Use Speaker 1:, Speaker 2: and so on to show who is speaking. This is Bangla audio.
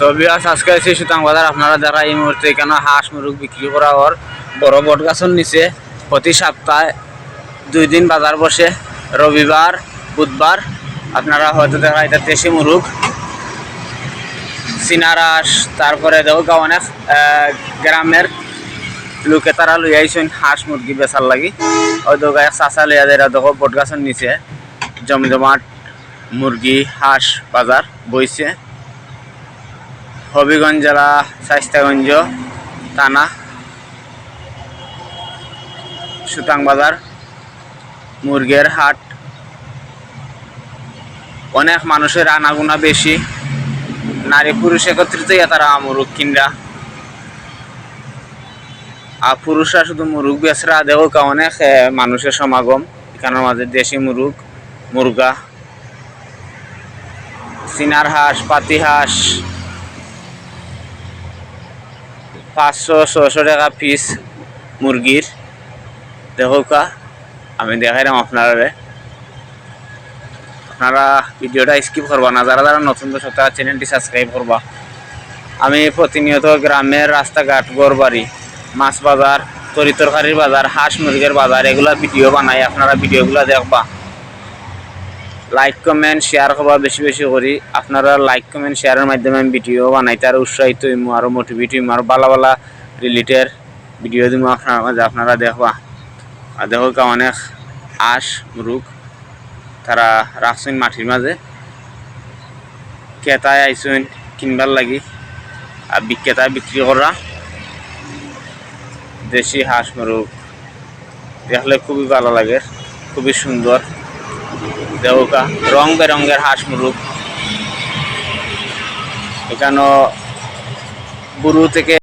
Speaker 1: তো বিয়াস আজকে আছি সুতাং বাজার। আপনারা যারা এই মুহূর্তে এখানে হাঁস মুরগ বিক্রি করা হওয়ার বড় বট গাছের নিচে প্রতি সপ্তাহে 2 দিন বাজার বসে, রবিবার বুধবার। আপনারা হয়তো দেখা এটা দেশি মুরগ, চিনার হাঁস, তারপরে দেখো অনেক গ্রামের লোকে তারা লই আইসেন হাঁস মুরগি বেচার লাগি। হয়তো এক চাষা লইয়া যায় দেখো বট গাছের নিচে জমজমাট মুরগি হাঁস বাজার বইছে। হবিগঞ্জ জেলা শাইস্তাগঞ্জ থানা সুতাং বাজার মুরগের হাট। অনেক মানুষের আনাগোনা বেশি, নারী পুরুষ একত্রিত তারা মুরগ কিনরা। আর পুরুষরা শুধু মুরগ বেচরা দেখো অনেক মানুষের সমাগম এখানের মাঝে। দেশি মুরগ, মুরগা, চিনার হাঁস, পাতি হাঁস 500-600 টাকা পিস মুরগির। দেখো আমি দেখাইলাম আপনারা ভিডিওটা স্কিপ করবা না। যারা যারা নতুন দর্শক তারা চ্যানেলটি সাবস্ক্রাইব করবা। আমি প্রতিনিয়ত গ্রামের রাস্তাঘাট, ঘরবাড়ি, মাছ বাজার, তরিতরকারির বাজার, হাঁস মুরগের বাজার এগুলা ভিডিও বানাই। আপনারা ভিডিওগুলো দেখবা, লাইক কমেন্ট শেয়ার করবা বেশি বেশি করি। আপনারা লাইক কমেন্ট শেয়ারের মাধ্যমে আমি ভিডিও বানাইতে আরও উৎসাহিত হইমু, আরও মোটিভেট হইমু, আরও ভালো ভালো রিলেটেড ভিডিও দিব আপনার মাঝে। আপনারা দেখবা। আর দেখো অনেক হাঁস মুরগ তারা রাখছেন মাটির মাঝে। ক্রেতায় আইসেন কিনবার লাগি, আর বিক্রেতায় বিক্রি করা দেশি হাঁস মুরগ দেখলে খুবই ভালো লাগে, খুবই সুন্দর। দেওকা রং বেরঙের হাঁস মুরগ এখানে বুড়ো থেকে